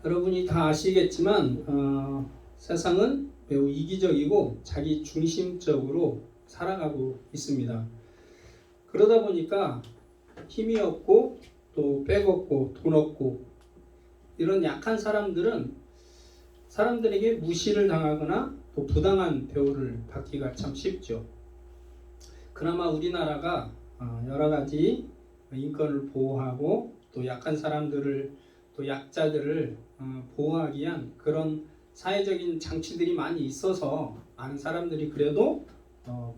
여러분이 다 아시겠지만 세상은 매우 이기적이고 자기 중심적으로 살아가고 있습니다. 그러다 보니까 힘이 없고 또 빼먹고 돈 없고 이런 약한 사람들은 사람들에게 무시를 당하거나 또 부당한 대우를 받기가 참 쉽죠. 그나마 우리나라가 여러 가지 인권을 보호하고 또 약한 사람들을 또 약자들을 보호하기 위한 그런 사회적인 장치들이 많이 있어서 많은 사람들이 그래도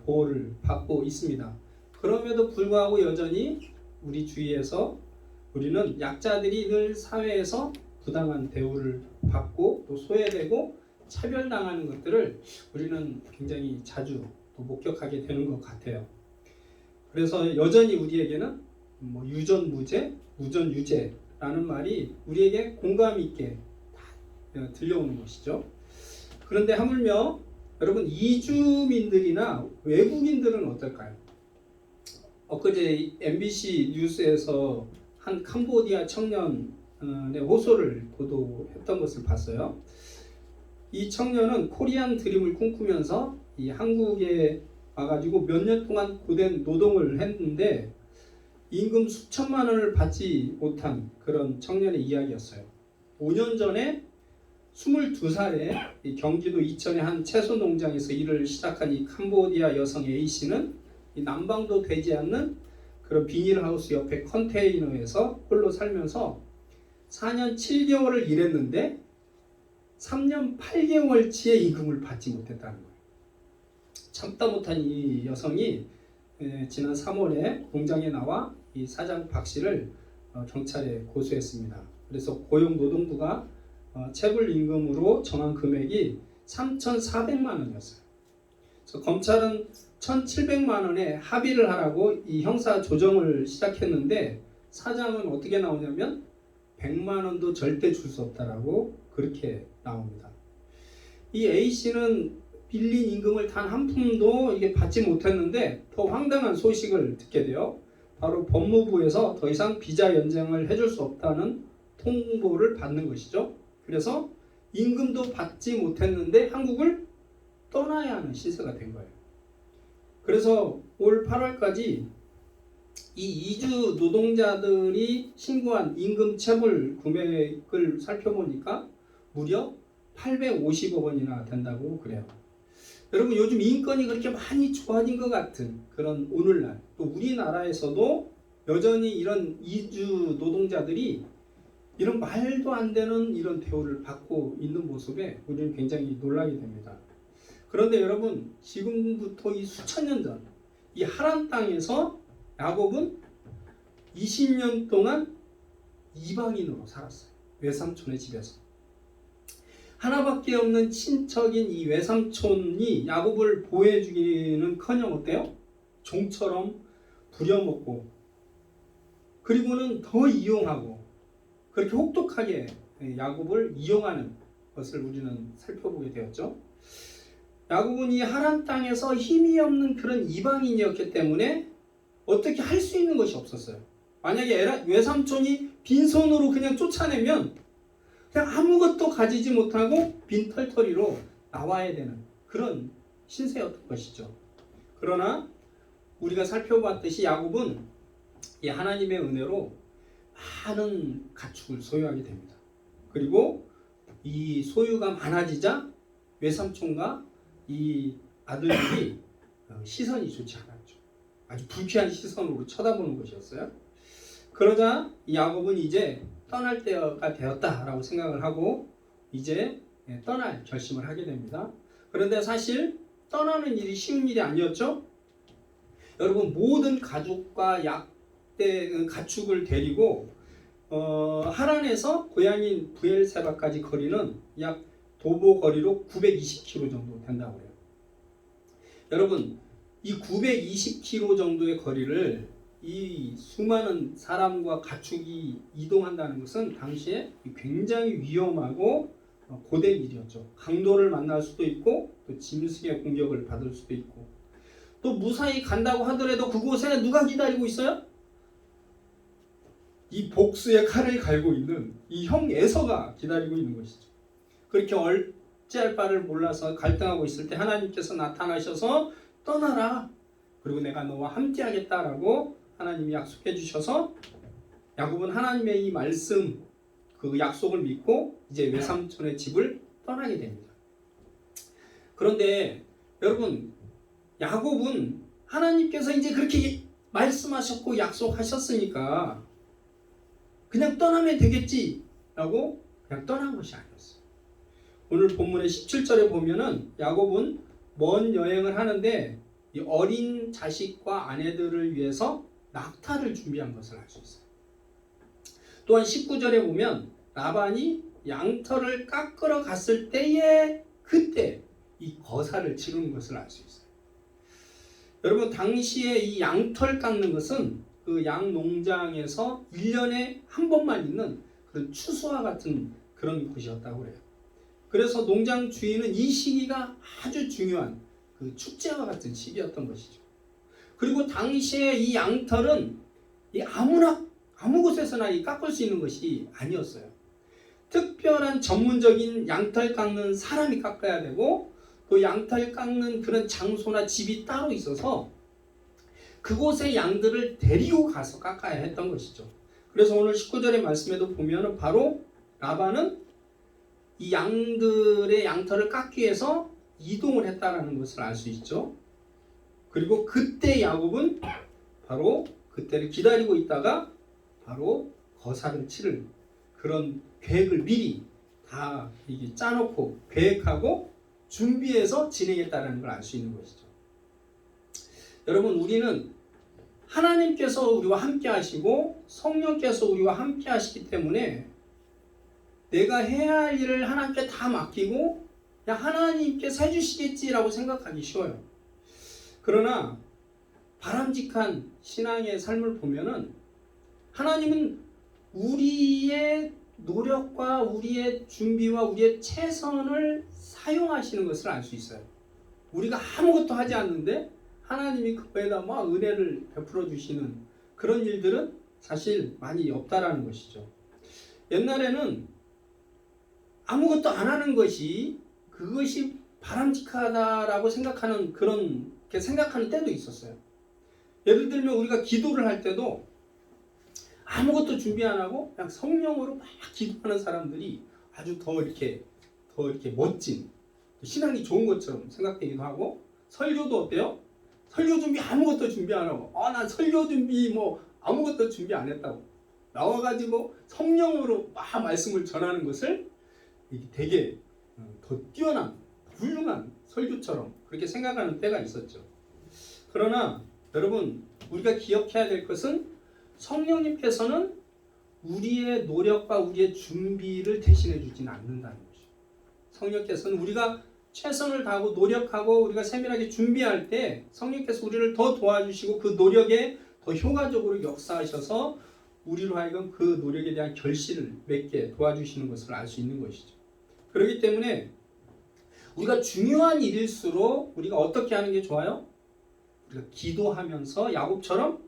보호를 받고 있습니다. 그럼에도 불구하고 여전히 우리 주위에서 우리는 약자들이 늘 사회에서 부당한 대우를 받고 또 소외되고 차별당하는 것들을 우리는 굉장히 자주 또 목격하게 되는 것 같아요. 그래서 여전히 우리에게는 유전무죄, 무전유죄라는 말이 우리에게 공감 있게 들려오는 것이죠. 그런데 하물며 여러분 이주민들이나 외국인들은 어떨까요? 엊그제 MBC 뉴스에서 한 캄보디아 청년의 호소를 보도했던 것을 봤어요. 이 청년은 코리안 드림을 꿈꾸면서 이 한국에 와가지고 몇 년 동안 고된 노동을 했는데 임금 수천만 원을 받지 못한 그런 청년의 이야기였어요. 5년 전에 22살에 경기도 이천의 한 채소 농장에서 일을 시작한 이 캄보디아 여성 A씨는 이 난방도 되지 않는 그런 비닐하우스 옆에 컨테이너에서 홀로 살면서 4년 7개월을 일했는데 3년 8개월치의 임금을 받지 못했다는 거예요. 참다 못한 이 여성이 지난 3월에 공장에 나와 이 사장 박 씨를 경찰에 고소했습니다. 그래서 고용노동부가 체불 임금으로 정한 금액이 3,400만 원이었어요. 그래서 검찰은 1,700만 원에 합의를 하라고 이 형사 조정을 시작했는데 사장은 어떻게 나오냐면 100만 원도 절대 줄 수 없다라고 그렇게 나옵니다. 이 A씨는 빌린 임금을 단 한 푼도 이게 받지 못했는데 더 황당한 소식을 듣게 돼요. 바로 법무부에서 더 이상 비자 연장을 해줄 수 없다는 통보를 받는 것이죠. 그래서 임금도 받지 못했는데 한국을 떠나야 하는 시세가 된 거예요. 그래서 올 8월까지 이 이주 노동자들이 신고한 임금 체불 금액을 살펴보니까 무려 850억 원이나 된다고 그래요. 여러분 요즘 인권이 그렇게 많이 좋아진 것 같은 그런 오늘날 또 우리나라에서도 여전히 이런 이주 노동자들이 이런 말도 안 되는 이런 대우를 받고 있는 모습에 우리는 굉장히 놀라게 됩니다. 그런데 여러분 지금부터 이 수천 년 전 이 하란 땅에서 야곱은 20년 동안 이방인으로 살았어요. 외삼촌의 집에서. 하나밖에 없는 친척인 이 외삼촌이 야곱을 보호해주기는커녕 어때요? 종처럼 부려먹고 그리고는 더 이용하고 그렇게 혹독하게 야곱을 이용하는 것을 우리는 살펴보게 되었죠. 야곱은 이 하란 땅에서 힘이 없는 그런 이방인이었기 때문에 어떻게 할 수 있는 것이 없었어요. 만약에 외삼촌이 빈손으로 그냥 쫓아내면 그냥 아무것도 가지지 못하고 빈털터리로 나와야 되는 그런 신세였던 것이죠. 그러나 우리가 살펴봤듯이 야곱은 이 하나님의 은혜로 많은 가축을 소유하게 됩니다. 그리고 이 소유가 많아지자 외삼촌과 이 아들들이 시선이 좋지 않았죠. 아주 불쾌한 시선으로 쳐다보는 것이었어요. 그러자 야곱은 이제 떠날 때가 되었다라고 생각을 하고 이제 떠날 결심을 하게 됩니다. 그런데 사실 떠나는 일이 쉬운 일이 아니었죠. 여러분 모든 가족과 가축을 데리고 하란에서 고향인 부엘세바까지 거리는 약 도보 거리로 920km 정도 된다고 해요. 여러분 이 920km 정도의 거리를 이 수많은 사람과 가축이 이동한다는 것은 당시에 굉장히 위험하고 고된 일이었죠. 강도를 만날 수도 있고 또 짐승의 공격을 받을 수도 있고 또 무사히 간다고 하더라도 그곳에 누가 기다리고 있어요? 이 복수의 칼을 갈고 있는 이 형 에서가 기다리고 있는 것이죠. 그렇게 어찌할 바를 몰라서 갈등하고 있을 때 하나님께서 나타나셔서 떠나라. 그리고 내가 너와 함께하겠다라고 하나님이 약속해 주셔서 야곱은 하나님의 이 말씀 그 약속을 믿고 이제 외삼촌의 집을 떠나게 됩니다. 그런데 여러분 야곱은 하나님께서 이제 그렇게 말씀하셨고 약속하셨으니까 그냥 떠나면 되겠지라고 그냥 떠난 것이 아니었어요. 오늘 본문의 17절에 보면은 야곱은 먼 여행을 하는데 이 어린 자식과 아내들을 위해서 낙타를 준비한 것을 알 수 있어요. 또한 19절에 보면 라반이 양털을 깎으러 갔을 때에 그때 이 거사를 치르는 것을 알 수 있어요. 여러분 당시에 이 양털 깎는 것은 그 양 농장에서 1년에 한 번만 있는 그 추수와 같은 그런 곳이었다고 그래요. 그래서 농장 주인은 이 시기가 아주 중요한 그 축제와 같은 시기였던 것이죠. 그리고 당시에 이 양털은 이 아무나 아무 곳에서나 이 깎을 수 있는 것이 아니었어요. 특별한 전문적인 양털 깎는 사람이 깎아야 되고 또 양털 깎는 그런 장소나 집이 따로 있어서 그곳에 양들을 데리고 가서 깎아야 했던 것이죠. 그래서 오늘 19절의 말씀에도 보면 바로 라반은 이 양들의 양털을 깎기 위해서 이동을 했다라는 것을 알 수 있죠. 그리고 그때 야곱은 바로 그때를 기다리고 있다가 바로 거사를 치를 그런 계획을 미리 다 이게 짜놓고 계획하고 준비해서 진행했다는 걸 알 수 있는 것이죠. 여러분 우리는 하나님께서 우리와 함께 하시고 성령께서 우리와 함께 하시기 때문에 내가 해야 할 일을 하나님께 다 맡기고 그냥 하나님께서 해주시겠지라고 생각하기 쉬워요. 그러나 바람직한 신앙의 삶을 보면은 하나님은 우리의 노력과 우리의 준비와 우리의 최선을 사용하시는 것을 알 수 있어요. 우리가 아무것도 하지 않는데 하나님이 그거에다 막 은혜를 베풀어 주시는 그런 일들은 사실 많이 없다라는 것이죠. 옛날에는 아무것도 안 하는 것이 그것이 바람직하다라고 생각하는 그렇게 생각하는 때도 있었어요. 예를 들면 우리가 기도를 할 때도 아무것도 준비 안 하고 그냥 성령으로 막 기도하는 사람들이 아주 더 이렇게 멋진 신앙이 좋은 것처럼 생각되기도 하고 설교도 어때요? 설교 준비 아무것도 준비 안 하고 난 설교 준비 뭐 아무것도 준비 안 했다고 나와가지고 성령으로 막 말씀을 전하는 것을 되게 더 뛰어난 훌륭한 설교처럼 그렇게 생각하는 때가 있었죠. 그러나 여러분 우리가 기억해야 될 것은 성령님께서는 우리의 노력과 우리의 준비를 대신해 주지는 않는다는 것이죠. 성령께서는 우리가 최선을 다하고 노력하고 우리가 세밀하게 준비할 때 성령께서 우리를 더 도와주시고 그 노력에 더 효과적으로 역사하셔서 우리로 하여금 그 노력에 대한 결실을 맺게 도와주시는 것을 알 수 있는 것이죠. 그렇기 때문에 우리가 중요한 일일수록 우리가 어떻게 하는 게 좋아요? 우리가 기도하면서 야곱처럼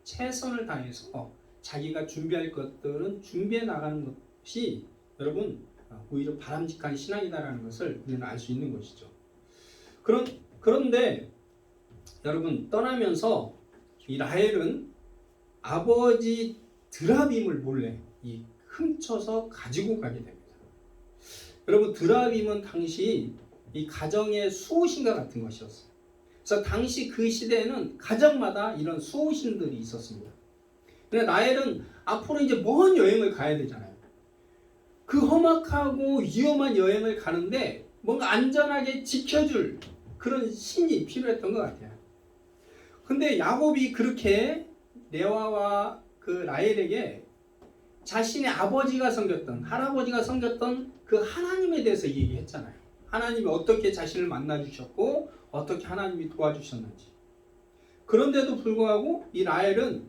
최선을 다해서 자기가 준비할 것들은 준비해 나가는 것이 여러분 오히려 바람직한 신앙이다라는 것을 우리는 알 수 있는 것이죠. 그런데 여러분 떠나면서 이 라헬은 아버지 드라빔을 몰래 훔쳐서 가지고 가게 됩니다. 여러분 드라빔은 당시 이 가정의 수호신과 같은 것이었어요. 그래서 당시 그 시대에는 가정마다 이런 수호신들이 있었습니다. 근데 라헬은 앞으로 이제 먼 여행을 가야 되잖아요. 그 험악하고 위험한 여행을 가는데 뭔가 안전하게 지켜줄 그런 신이 필요했던 것 같아요. 근데 야곱이 그렇게 레아와 그 라헬에게 자신의 아버지가 섬겼던 할아버지가 섬겼던 그 하나님에 대해서 얘기했잖아요. 하나님이 어떻게 자신을 만나주셨고 어떻게 하나님이 도와주셨는지. 그런데도 불구하고 이 라헬은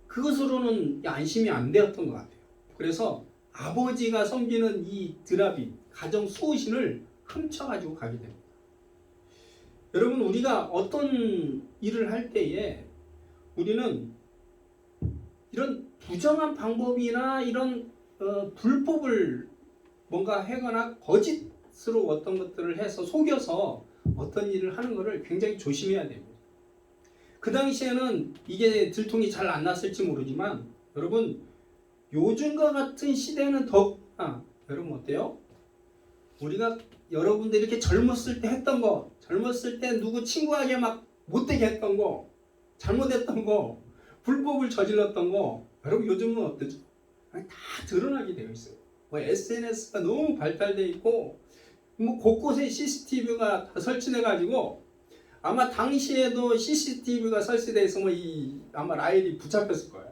그것으로는 안심이 안 되었던 것 같아요. 그래서 아버지가 섬기는 이 드라빔 가정 수호신을 훔쳐가지고 가게 됩니다. 여러분 우리가 어떤 일을 할 때에 우리는 이런 부정한 방법이나 이런 불법을 뭔가 하거나 거짓으로 어떤 것들을 해서 속여서 어떤 일을 하는 것을 굉장히 조심해야 됩니다. 그 당시에는 이게 들통이 잘 안 났을지 모르지만 여러분 요즘과 같은 시대는 여러분 어때요? 우리가 여러분들 이렇게 젊었을 때 했던 거, 젊었을 때 누구 친구에게 막 못되게 했던 거, 잘못했던 거, 불법을 저질렀던 거, 여러분 요즘은 어떠죠? 다 드러나게 되어 있어요. 뭐 SNS가 너무 발달되어 있고 뭐 곳곳에 CCTV가 다 설치돼 가지고 아마 당시에도 CCTV가 설치돼 있으면 아마 라일이 붙잡혔을 거예요.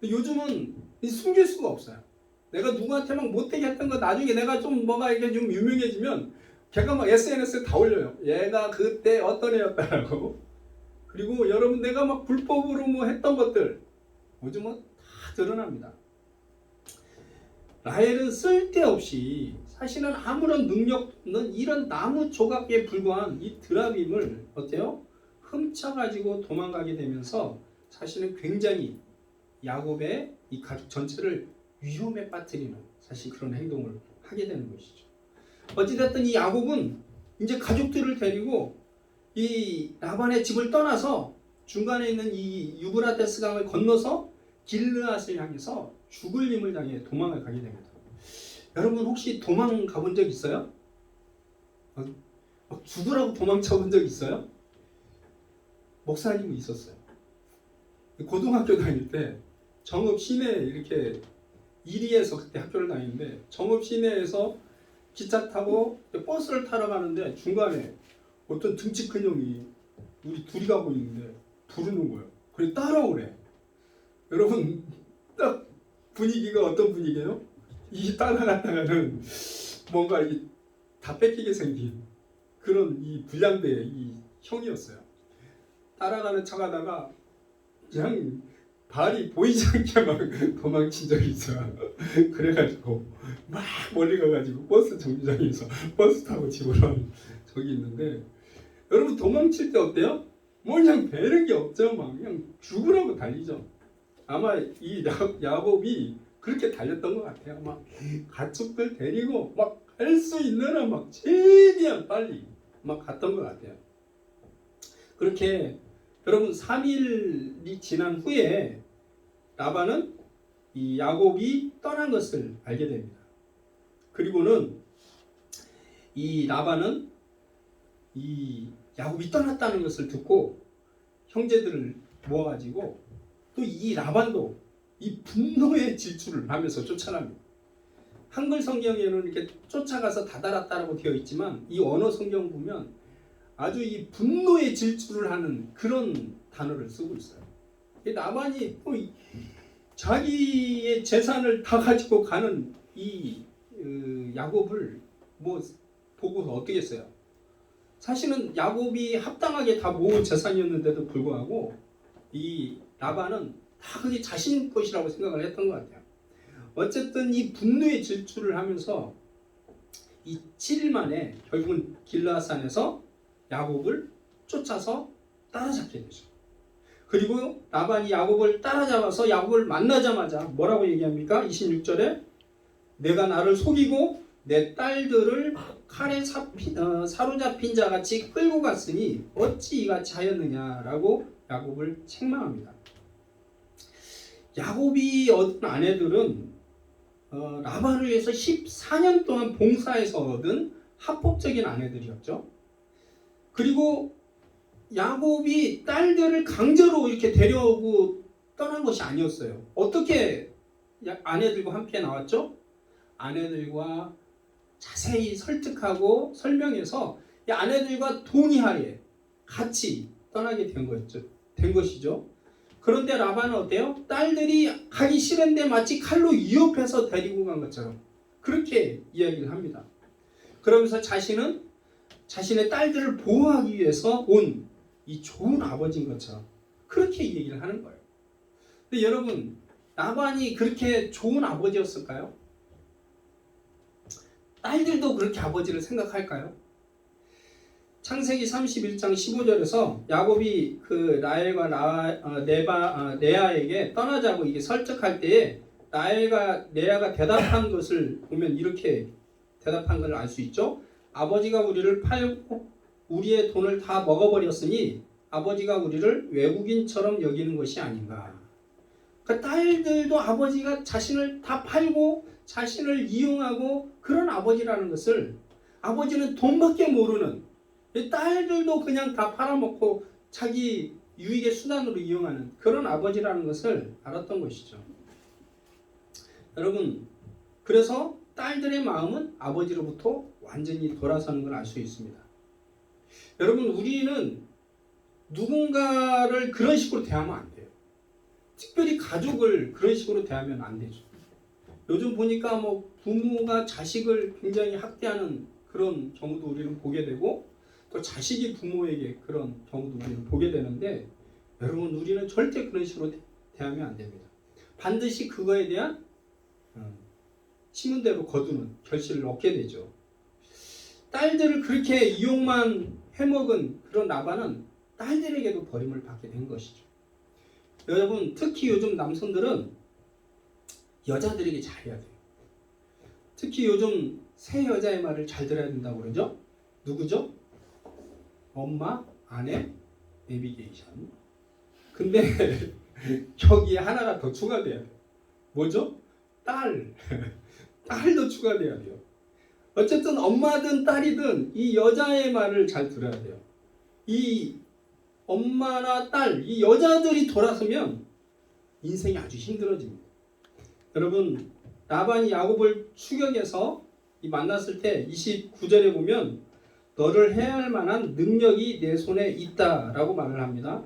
요즘은 숨길 수가 없어요. 내가 누구한테 막 못되게 했던 거 나중에 내가 좀 뭐가 이렇게 좀 유명해지면 걔가 막 SNS에 다 올려요. 얘가 그때 어떤 애였다라고. 그리고 여러분 내가 막 불법으로 뭐 했던 것들 요즘은 다 드러납니다. 라헬은 쓸데없이 사실은 아무런 능력 없는 이런 나무 조각에 불과한 이 드라빔을 어때요? 훔쳐가지고 도망가게 되면서 사실은 굉장히 야곱의 이 가족 전체를 위험에 빠뜨리는 사실 그런 행동을 하게 되는 것이죠. 어찌됐든 이 야곱은 이제 가족들을 데리고 이 라반의 집을 떠나서 중간에 있는 이 유브라데스 강을 건너서 길르앗을 향해서 죽을 힘을 당해 도망을 가게 됩니다. 여러분 혹시 도망가 본 적 있어요? 죽으라고 도망쳐 본 적 있어요? 목사님은 있었어요. 고등학교 다닐 때 정읍 시내 이렇게 이리에서 그때 학교를 다니는데 정읍 시내에서 기차 타고 버스를 타러 가는데 중간에 어떤 등치 큰 형이 우리 둘이 가고 있는데 부르는 거예요. 그래 따라오래. 여러분 딱 분위기가 어떤 분위기예요? 이 따라갔다가는 뭔가 다 뺏기게 생긴 그런 이 불량배의 이 형이었어요. 따라가는 차 가다가 그냥 발이 보이지 않게 막 도망친 적이 있어요. 그래가지고 막 멀리 가가지고 버스 정류장에서 버스 타고 집으로 온 적이 있는데 여러분 도망칠 때 어때요? 뭐 그냥 배는 게 없죠. 막 그냥 죽으라고 달리죠. 아마 이 야곱이 그렇게 달렸던 것 같아요. 막 가축들 데리고 막 갈 수 있는 한 막 최대한 빨리 막 갔던 것 같아요. 그렇게 여러분 3일이 지난 후에 라반은 이 야곱이 떠난 것을 알게 됩니다. 그리고는 이 라반은 이 야곱이 떠났다는 것을 듣고 형제들을 모아가지고 또 이 라반도 이 분노의 질주를 하면서 쫓아갑니다. 한글 성경에는 이렇게 쫓아가서 다다랐다라고 되어 있지만 이 언어 성경 보면 아주 이 분노의 질주를 하는 그런 단어를 쓰고 있어요. 라반이 자기의 재산을 다 가지고 가는 이 야곱을 뭐 보고서 어떻게 했어요? 사실은 야곱이 합당하게 다 모은 재산이었는데도 불구하고 이 라반은 다 그게 자신 것이라고 생각을 했던 것 같아요. 어쨌든 이 분노의 질주를 하면서 이 7일 만에 결국은 길르앗산에서 야곱을 쫓아서 따라잡게 되죠. 그리고 라반이 야곱을 따라잡아서 야곱을 만나자마자 뭐라고 얘기합니까? 26절에 내가 나를 속이고 내 딸들을 칼에 사로잡힌 자같이 끌고 갔으니 어찌 이같이 하였느냐라고 야곱을 책망합니다. 야곱이 얻은 아내들은 라반을 위해서 14년 동안 봉사해서 얻은 합법적인 아내들이었죠. 그리고 야곱이 딸들을 강제로 이렇게 데려오고 떠난 것이 아니었어요. 어떻게 아내들과 함께 나왔죠? 아내들과 자세히 설득하고 설명해서 이 아내들과 동의하에 같이 떠나게 된 것이죠. 그런데 라반은 어때요? 딸들이 가기 싫은데 마치 칼로 위협해서 데리고 간 것처럼 그렇게 이야기를 합니다. 그러면서 자신은 자신의 딸들을 보호하기 위해서 온 이 좋은 아버지인 것처럼 그렇게 얘기를 하는 거예요. 근데 여러분 라반이 그렇게 좋은 아버지였을까요? 딸들도 그렇게 아버지를 생각할까요? 창세기 31장 15절에서 야곱이 그 라헬과 레아에게 떠나자고 이게 설득할 때에 레아가 대답한 것을 보면 이렇게 대답한 걸 알 수 있죠. 아버지가 우리를 팔고 우리의 돈을 다 먹어버렸으니 아버지가 우리를 외국인처럼 여기는 것이 아닌가. 그 딸들도 아버지가 자신을 다 팔고 자신을 이용하고 그런 아버지라는 것을, 아버지는 돈밖에 모르는, 딸들도 그냥 다 팔아먹고 자기 유익의 수단으로 이용하는 그런 아버지라는 것을 알았던 것이죠. 여러분, 그래서 딸들의 마음은 아버지로부터 완전히 돌아서는 걸 알 수 있습니다. 여러분, 우리는 누군가를 그런 식으로 대하면 안 돼요. 특별히 가족을 그런 식으로 대하면 안 되죠. 요즘 보니까 뭐 부모가 자식을 굉장히 학대하는 그런 경우도 우리는 보게 되고, 또 자식이 부모에게 그런 경우도 우리는 보게 되는데, 여러분, 우리는 절대 그런 식으로 대하면 안 됩니다. 반드시 그거에 대한 심은 대로 거두는 결실을 얻게 되죠. 딸들을 그렇게 이용만 해먹은 그런 라반은 딸들에게도 버림을 받게 된 것이죠. 여러분, 특히 요즘 남성들은 여자들에게 잘해야 돼요. 특히 요즘 새 여자의 말을 잘 들어야 된다고 그러죠. 누구죠? 엄마, 아내, 내비게이션. 근데 여기에 하나가 더 추가돼야 돼요. 뭐죠? 딸. 딸도 추가돼야 돼요. 어쨌든 엄마든 딸이든 이 여자의 말을 잘 들어야 돼요. 이 엄마나 딸, 이 여자들이 돌아서면 인생이 아주 힘들어집니다. 여러분, 라반이 야곱을 추격해서 만났을 때 29절에 보면 너를 해할 만한 능력이 내 손에 있다라고 말을 합니다.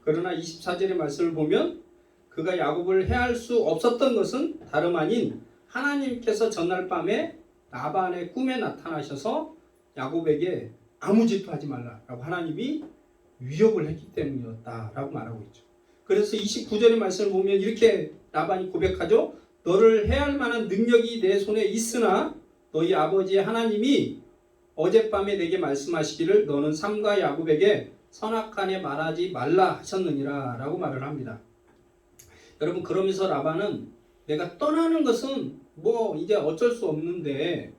그러나 24절의 말씀을 보면 그가 야곱을 해할 수 없었던 것은 다름 아닌 하나님께서 전날 밤에 라반의 꿈에 나타나셔서 야곱에게 아무 짓도 하지 말라라고 하나님이 위협을 했기 때문이었다라고 말하고 있죠. 그래서 29절의 말씀을 보면 이렇게 라반이 고백하죠. 너를 해할 만한 능력이 내 손에 있으나 너희 아버지의 하나님이 어젯밤에 내게 말씀하시기를 너는 삼가 야곱에게 선악간에 말하지 말라 하셨느니라 라고 말을 합니다. 여러분, 그러면서 라반은 내가 떠나는 것은 뭐 이제 어쩔 수 없는데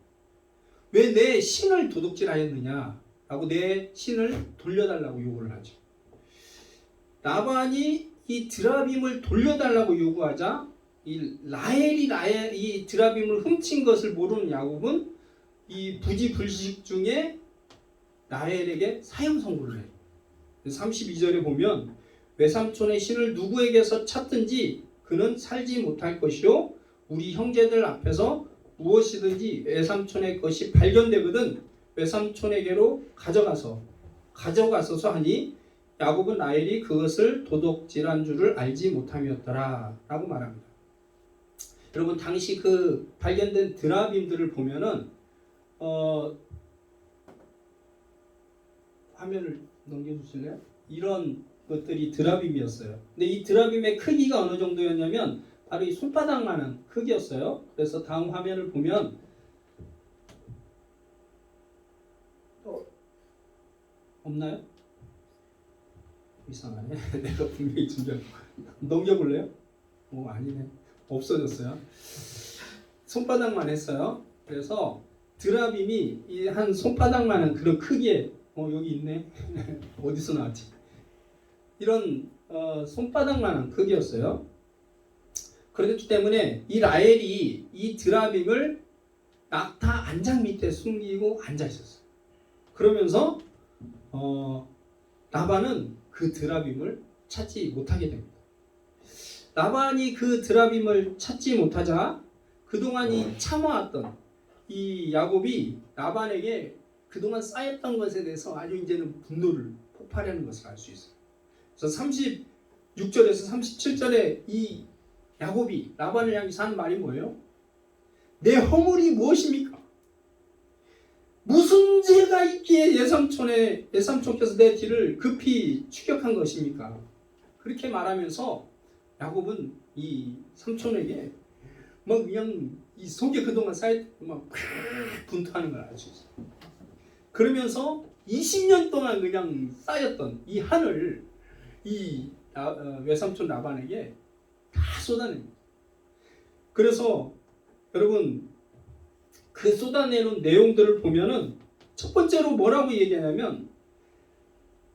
왜 내 신을 도둑질하였느냐 라고 내 신을 돌려달라고 요구를 하죠. 라반이 이 드라빔을 돌려달라고 요구하자 이 라헬이 이 드라빔을 훔친 것을 모르는 야곱은 이 부지불식 중에 라헬에게 사형 선고를 해요. 32절에 보면 외삼촌의 신을 누구에게서 찾든지 그는 살지 못할 것이요 우리 형제들 앞에서 무엇이든지 외삼촌의 것이 발견되거든 외삼촌에게로 가져가소서 하니 야곱은 라헬이 그것을 도둑질한 줄을 알지 못함이었더라 라고 말합니다. 여러분, 당시 그 발견된 드라빔들을 보면은 화면을 넘겨주실래요? 이런 것들이 드라빔이었어요. 근데 이 드라빔의 크기가 어느 정도였냐면 바로 이 손바닥만한 크기였어요. 그래서 다음 화면을 보면 없나요? 이상하네. 내가 분명히 준비한 넘겨볼래요? 아니네. 없어졌어요. 손바닥만 했어요. 그래서 드라빔이 이 한 손바닥만한 그런 크기의 여기 있네. 어디서 나왔지? 이런 손바닥만한 크기였어요. 그렇기 때문에 이 라헬이 이 드라빔을 낙타 안장 밑에 숨기고 앉아 있었어요. 그러면서 라반은 그 드라빔을 찾지 못하게 됩니다. 라반이 그 드라빔을 찾지 못하자 그동안 이 참아왔던 이 야곱이 라반에게 그동안 쌓였던 것에 대해서 아주 이제는 분노를 폭발하는 것을 알 수 있어요. 그래서 36절에서 37절에 이 야곱이 라반을 향해서 하는 말이 뭐예요? 내 허물이 무엇입니까? 무슨 죄가 있기에 예삼촌께서 내 뒤를 급히 추격한 것입니까? 그렇게 말하면서 야곱은 이 삼촌에게 막 그냥 이 속에 그동안 쌓였던 막 분투하는 걸 알 수 있어요. 그러면서 20년 동안 그냥 쌓였던 이 한을 이 외삼촌 라반에게 다 쏟아냅니다. 그래서 여러분 그 쏟아내는 내용들을 보면은 첫 번째로 뭐라고 얘기하냐면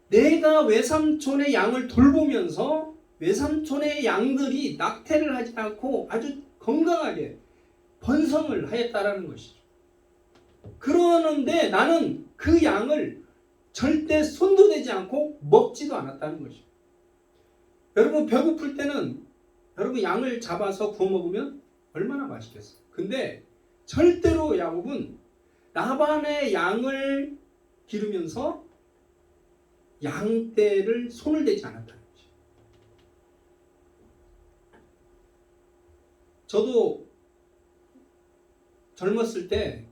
내가 외삼촌의 양을 돌보면서 외삼촌의 양들이 낙태를 하지 않고 아주 건강하게 번성을 하였다라는 것이죠. 그러는데 나는 그 양을 절대 손도 대지 않고 먹지도 않았다는 것이죠. 여러분 배고플 때는 여러분 양을 잡아서 구워 먹으면 얼마나 맛있겠어요. 근데 절대로 야곱은 라반의 양을 기르면서 양떼를 손을 대지 않았다는 거죠. 저도 젊었을 때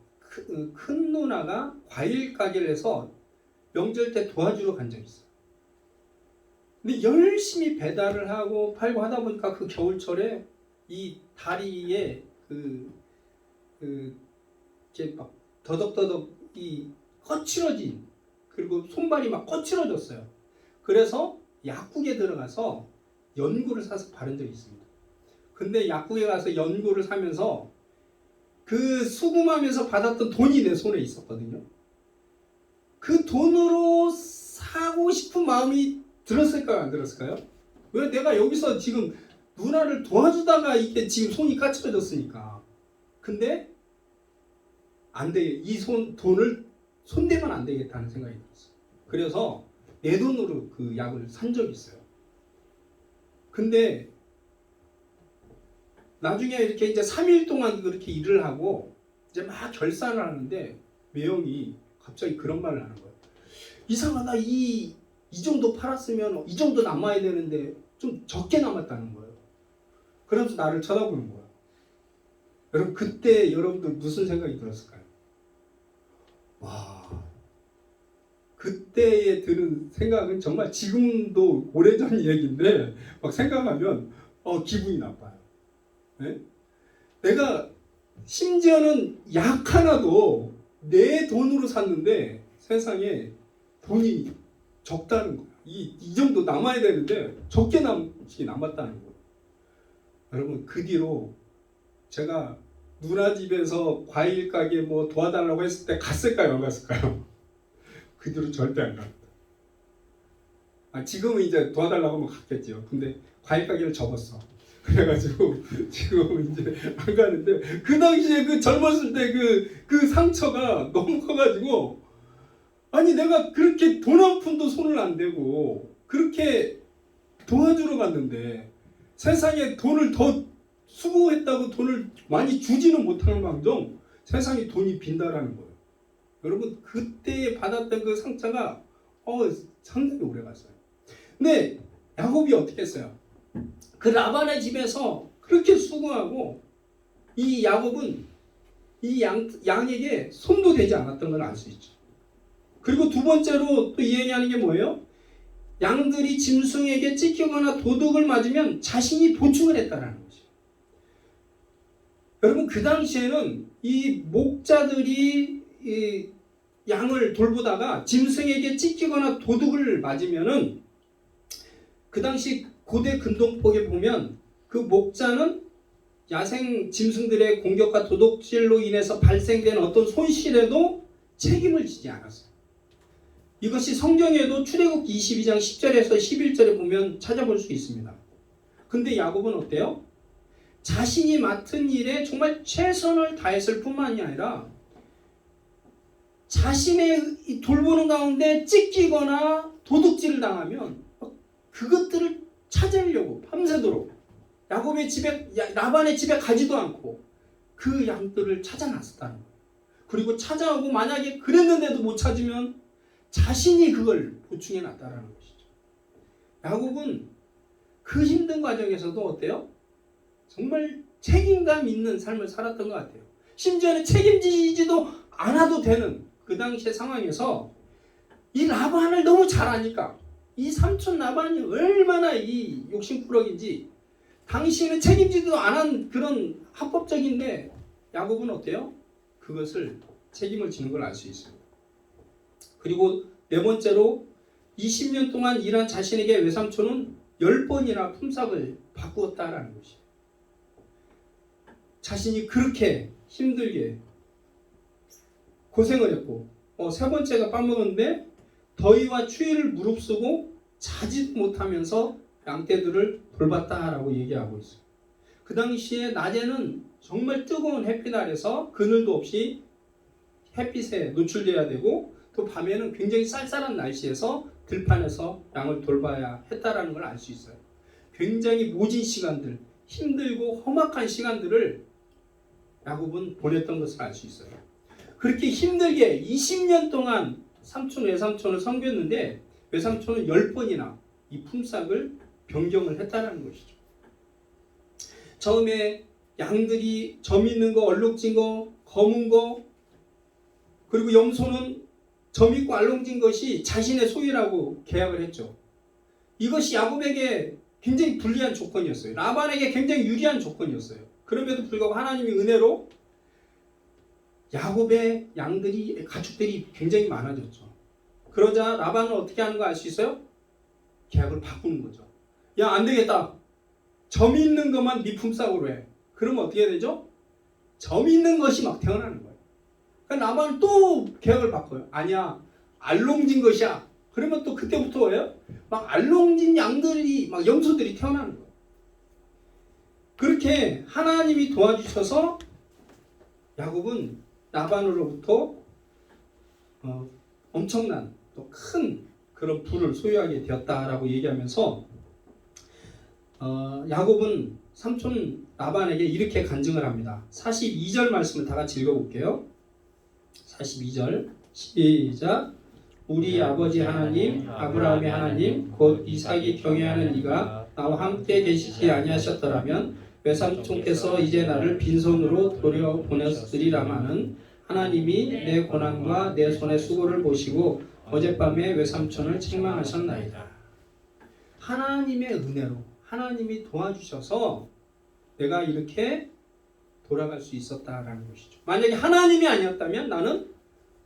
큰 누나가 과일 가게를 해서 명절 때 도와주러 간 적이 있어요. 근데 열심히 배달을 하고 팔고 하다 보니까 그 겨울철에 이 다리에 이렇게 막 더덕더덕 이 거칠어진 그리고 손발이 막 거칠어졌어요. 그래서 약국에 들어가서 연고를 사서 바른 적이 있습니다. 근데 약국에 가서 연고를 사면서 그 수금하면서 받았던 돈이 내 손에 있었거든요. 그 돈으로 사고 싶은 마음이 들었을까요? 안 들었을까요? 왜 내가 여기서 지금 누나를 도와주다가 이게 지금 손이 까칠해졌으니까. 근데 안 돼. 이 돈을 손대면 안 되겠다는 생각이 들었어요. 그래서 내 돈으로 그 약을 산 적이 있어요. 근데 나중에 이렇게 이제 3일 동안 그렇게 일을 하고 이제 막 결산을 하는데 매형이 갑자기 그런 말을 하는 거예요. 이상하다. 이 정도 팔았으면 이 정도 남아야 되는데 좀 적게 남았다는 거예요. 그러면서 나를 쳐다보는 거예요. 여러분 그때 여러분들 무슨 생각이 들었을까요? 와, 그때에 드는 생각은 정말 지금도 오래전 얘기인데 막 생각하면 기분이 나빠요. 네? 내가 심지어는 약 하나도 내 돈으로 샀는데 세상에 돈이 적다는 거예요. 이 정도 남아야 되는데 적게 남았다는 거예요. 여러분 그 뒤로 제가 누나 집에서 과일 가게 뭐 도와달라고 했을 때 갔을까요? 안 갔을까요? 그 뒤로 절대 안 갑니다. 지금은 이제 도와달라고 하면 갔겠죠. 근데 과일 가게를 접었어. 그래가지고 지금은 이제 안 가는데 그 당시에 그 젊었을 때 그 상처가 너무 커가지고 아니 내가 그렇게 돈 한 푼도 손을 안 대고 그렇게 도와주러 갔는데 세상에 돈을 더 수고했다고 돈을 많이 주지는 못하는 망정 세상에 돈이 빈다라는 거예요. 여러분 그때 받았던 그 상처가 상당히 오래 갔어요. 근데 야곱이 어떻게 했어요? 그 라반의 집에서 그렇게 수고하고 이 야곱은 이 양에게 손도 대지 않았던 걸 알 수 있죠. 그리고 두 번째로 또 이 얘기하는 게 뭐예요? 양들이 짐승에게 찢기거나 도둑을 맞으면 자신이 보충을 했다라는 거죠. 여러분 그 당시에는 이 목자들이 이 양을 돌보다가 짐승에게 찢기거나 도둑을 맞으면은 그 당시 고대 근동법에 보면 그 목자는 야생 짐승들의 공격과 도둑질로 인해서 발생된 어떤 손실에도 책임을 지지 않았어요. 이것이 성경에도 출애굽기 22장 10절에서 11절에 보면 찾아볼 수 있습니다. 근데 야곱은 어때요? 자신이 맡은 일에 정말 최선을 다했을 뿐만이 아니라 자신의 돌보는 가운데 찢기거나 도둑질을 당하면 그것들을 찾으려고 밤새도록 야곱의 집에 라반의 집에 가지도 않고 그 양들을 찾아 나섰다는 거예요. 그리고 찾아오고 만약에 그랬는데도 못 찾으면 자신이 그걸 보충해 놨다라는 것이죠. 야곱은 그 힘든 과정에서도 어때요? 정말 책임감 있는 삶을 살았던 것 같아요. 심지어는 책임지지도 않아도 되는 그 당시의 상황에서 이 라반을 너무 잘 아니까 이 삼촌 라반이 얼마나 이 욕심꾸러기인지 당신은 책임지도 않은 그런 합법적인데 야곱은 어때요? 그것을 책임을 지는 걸 알 수 있습니다. 그리고 네 번째로 20년 동안 일한 자신에게 외삼촌은 10번이나 품삯을 바꾸었다라는 것이에요. 자신이 그렇게 힘들게 고생을 했고 세 번째가 빠먹었는데 더위와 추위를 무릅쓰고 자지도 못하면서 양떼들을 돌봤다라고 얘기하고 있어요. 그 당시에 낮에는 정말 뜨거운 햇빛 아래서 그늘도 없이 햇빛에 노출돼야 되고 또 밤에는 굉장히 쌀쌀한 날씨에서 들판에서 양을 돌봐야 했다라는 걸 알 수 있어요. 굉장히 모진 시간들, 힘들고 험악한 시간들을 야곱은 보냈던 것을 알 수 있어요. 그렇게 힘들게 20년 동안 삼촌, 외삼촌을 섬겼는데 외삼촌은 10번이나 이 품삯을 변경을 했다는 것이죠. 처음에 양들이 점 있는 거, 얼룩진 거, 검은 거, 그리고 염소는 점 있고 알롱진 것이 자신의 소유라고 계약을 했죠. 이것이 야곱에게 굉장히 불리한 조건이었어요. 라반에게 굉장히 유리한 조건이었어요. 그럼에도 불구하고 하나님이 은혜로 야곱의 양들이, 가축들이 굉장히 많아졌죠. 그러자 라반은 어떻게 하는 거 알 수 있어요? 계약을 바꾸는 거죠. 야, 안 되겠다. 점 있는 것만 네 품삯으로 해. 그러면 어떻게 되죠? 점 있는 것이 막 태어나는 거예요. 그러니까 라반은 또 계약을 바꿔요. 아니야, 알롱진 것이야. 그러면 또 그때부터 뭐예요? 막 알롱진 양들이, 막 염소들이 태어나는 거예요. 그렇게 하나님이 도와주셔서 야곱은 라반으로부터 엄청난 또 큰 그런 부를 소유하게 되었다라고 얘기하면서 야곱은 삼촌 라반에게 이렇게 간증을 합니다. 42절 말씀을 다 같이 읽어볼게요. 42절 시작. 우리 아버지 하나님 아브라함의 하나님 곧 이삭이 경외하는 이가 나와 함께 계시지 아니하셨더라면 외삼촌께서 이제 나를 빈손으로 돌려보냈으리라마는 하나님이 내 고난과 내 손의 수고를 보시고 어젯밤에 외삼촌을 책망하셨나이다. 하나님의 은혜로 하나님이 도와주셔서 내가 이렇게 돌아갈 수 있었다라는 것이죠. 만약에 하나님이 아니었다면 나는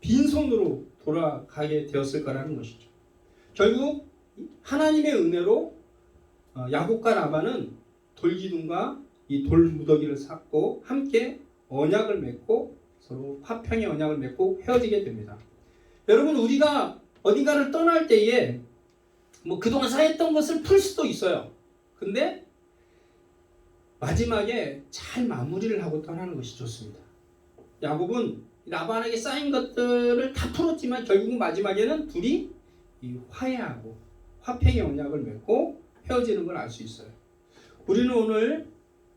빈손으로 돌아가게 되었을 거라는 것이죠. 결국 하나님의 은혜로 야곱과 라반은 돌기둥과 이 돌무더기를 쌓고 함께 언약을 맺고 서로 화평의 언약을 맺고 헤어지게 됩니다. 여러분, 우리가 어딘가를 떠날 때에 그동안 쌓였던 것을 풀 수도 있어요. 근데 마지막에 잘 마무리를 하고 떠나는 것이 좋습니다. 야곱은 라반에게 쌓인 것들을 다 풀었지만 결국은 마지막에는 둘이 화해하고 화평의 언약을 맺고 헤어지는 걸 알 수 있어요. 우리는 오늘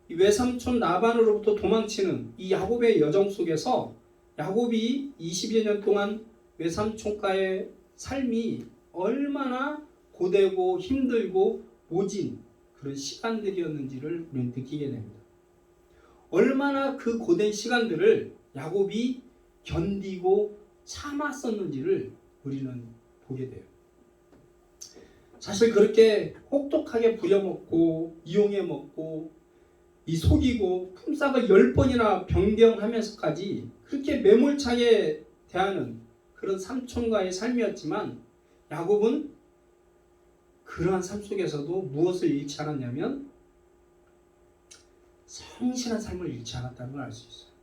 외삼촌 라반으로부터 도망치는 이 야곱의 여정 속에서 야곱이 20여 년 동안 외삼촌과의 삶이 얼마나 고되고 힘들고 모진 그런 시간들이었는지를 우리는 느끼게 됩니다. 얼마나 그 고된 시간들을 야곱이 견디고 참았었는지를 우리는 보게 돼요. 사실 그렇게 혹독하게 부려먹고 이용해먹고 이 속이고 품삯을 10번이나 변경하면서까지 그렇게 매몰차게 대하는 그런 삼촌과의 삶이었지만 야곱은 그러한 삶 속에서도 무엇을 잃지 않았냐면 성실한 삶을 잃지 않았다는 걸 알 수 있어요.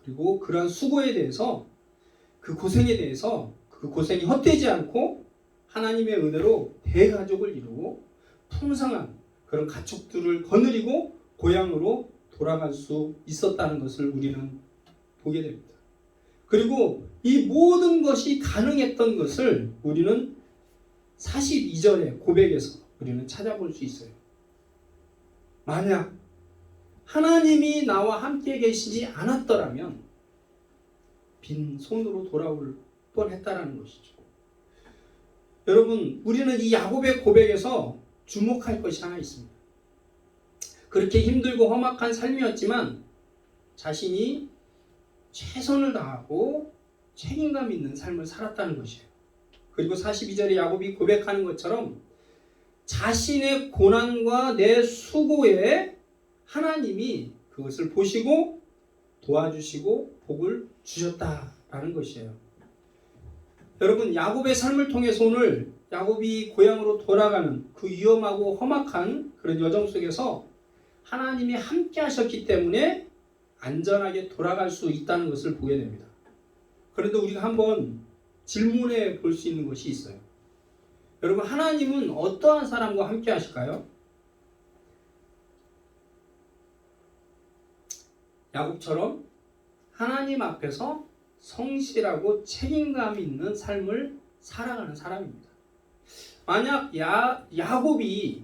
그리고 그러한 수고에 대해서 그 고생에 대해서 그 고생이 헛되지 않고 하나님의 은혜로 대가족을 이루고 풍성한 그런 가축들을 거느리고 고향으로 돌아갈 수 있었다는 것을 우리는 보게 됩니다. 그리고 이 모든 것이 가능했던 것을 우리는 42절의 고백에서 우리는 찾아볼 수 있어요. 만약 하나님이 나와 함께 계시지 않았더라면 빈손으로 돌아올 뻔했다라는 것이죠. 여러분, 우리는 이 야곱의 고백에서 주목할 것이 하나 있습니다. 그렇게 힘들고 험악한 삶이었지만 자신이 최선을 다하고 책임감 있는 삶을 살았다는 것이에요. 그리고 42절에 야곱이 고백하는 것처럼 자신의 고난과 내 수고에 하나님이 그것을 보시고 도와주시고 복을 주셨다라는 것이에요. 여러분, 야곱의 삶을 통해서 오늘 야곱이 고향으로 돌아가는 그 위험하고 험악한 그런 여정 속에서 하나님이 함께 하셨기 때문에 안전하게 돌아갈 수 있다는 것을 보게 됩니다. 그런데 우리가 한번 질문해 볼 수 있는 것이 있어요. 여러분, 하나님은 어떠한 사람과 함께 하실까요? 야곱처럼 하나님 앞에서 성실하고 책임감 있는 삶을 살아가는 사람입니다. 만약 야곱이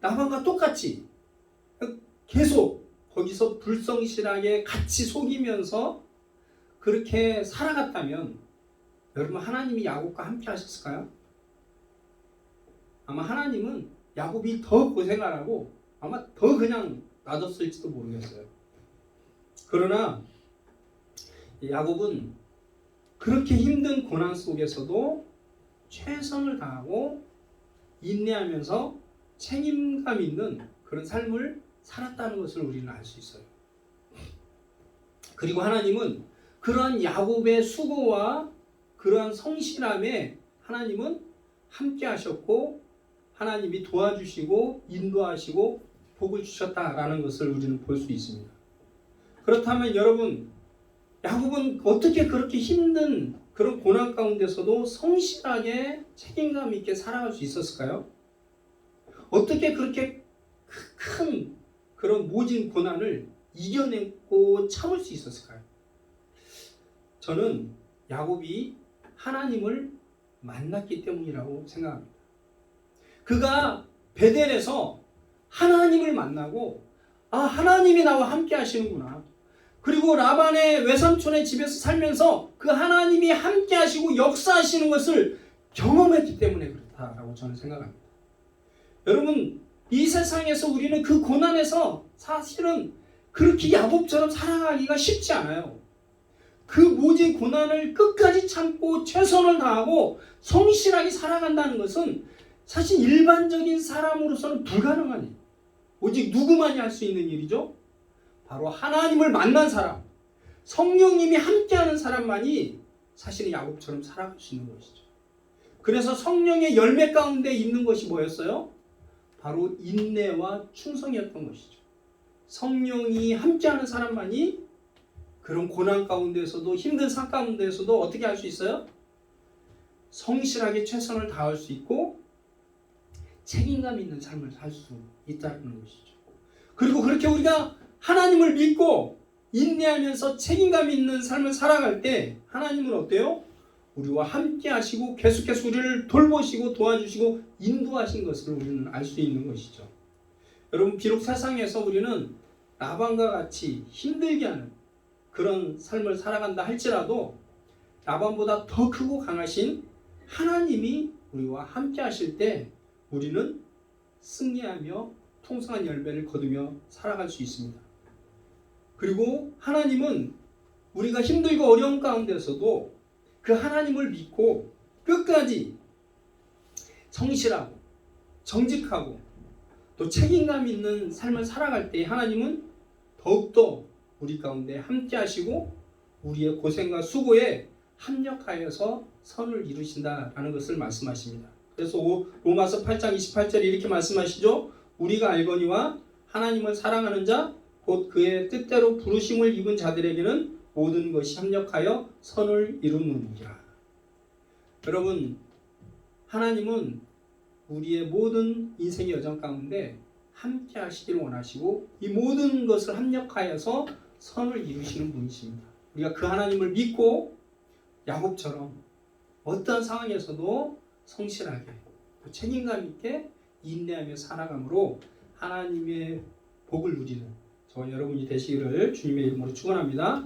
라반과 똑같이 계속 거기서 불성실하게 같이 속이면서 그렇게 살아갔다면 여러분, 하나님이 야곱과 함께 하셨을까요? 아마 하나님은 야곱이 더 고생하라고 아마 더 그냥 놔뒀을지도 모르겠어요. 그러나 야곱은 그렇게 힘든 고난 속에서도 최선을 다하고 인내하면서 책임감 있는 그런 삶을 살았다는 것을 우리는 알 수 있어요. 그리고 하나님은 그러한 야곱의 수고와 그러한 성실함에 하나님은 함께 하셨고 하나님이 도와주시고 인도하시고 복을 주셨다라는 것을 우리는 볼 수 있습니다. 그렇다면 여러분, 야곱은 어떻게 그렇게 힘든 그런 고난 가운데서도 성실하게 책임감 있게 살아갈 수 있었을까요? 어떻게 그렇게 큰 그런 모진 고난을 이겨내고 참을 수 있었을까요? 저는 야곱이 하나님을 만났기 때문이라고 생각합니다. 그가 베델에서 하나님을 만나고 하나님이 나와 함께 하시는구나. 그리고 라반의 외삼촌의 집에서 살면서 그 하나님이 함께 하시고 역사하시는 것을 경험했기 때문에 그렇다라고 저는 생각합니다. 여러분, 이 세상에서 우리는 그 고난에서 사실은 그렇게 야곱처럼 살아가기가 쉽지 않아요. 그 모진 고난을 끝까지 참고 최선을 다하고 성실하게 살아간다는 것은 사실 일반적인 사람으로서는 불가능한 일. 오직 누구만이 할 수 있는 일이죠? 바로 하나님을 만난 사람, 성령님이 함께하는 사람만이 사실은 야곱처럼 살아갈 수 있는 것이죠. 그래서 성령의 열매 가운데 있는 것이 뭐였어요? 바로 인내와 충성이었던 것이죠. 성령이 함께하는 사람만이 그런 고난 가운데서도 힘든 삶 가운데서도 어떻게 할 수 있어요? 성실하게 최선을 다할 수 있고 책임감 있는 삶을 살 수 있다는 것이죠. 그리고 그렇게 우리가 하나님을 믿고 인내하면서 책임감 있는 삶을 살아갈 때 하나님은 어때요? 우리와 함께 하시고 계속해서 우리를 돌보시고 도와주시고 인도하신 것을 우리는 알 수 있는 것이죠. 여러분, 비록 세상에서 우리는 라반과 같이 힘들게 하는 그런 삶을 살아간다 할지라도 라반보다 더 크고 강하신 하나님이 우리와 함께 하실 때 우리는 승리하며 통성한 열매를 거두며 살아갈 수 있습니다. 그리고 하나님은 우리가 힘들고 어려운 가운데서도 그 하나님을 믿고 끝까지 성실하고 정직하고 또 책임감 있는 삶을 살아갈 때 하나님은 더욱더 우리 가운데 함께 하시고 우리의 고생과 수고에 합력하여서 선을 이루신다라는 것을 말씀하십니다. 그래서 로마서 8장 28절에 이렇게 말씀하시죠. 우리가 알거니와 하나님을 사랑하는 자 곧 그의 뜻대로 부르심을 입은 자들에게는 모든 것이 합력하여 선을 이루느니라. 여러분, 하나님은 우리의 모든 인생의 여정 가운데 함께 하시기를 원하시고 이 모든 것을 합력하여서 선을 이루시는 분이십니다. 우리가 그 하나님을 믿고 야곱처럼 어떠한 상황에서도 성실하게 책임감 있게 인내하며 살아감으로 하나님의 복을 누리는 저와 여러분이 되시기를 주님의 이름으로 축원합니다.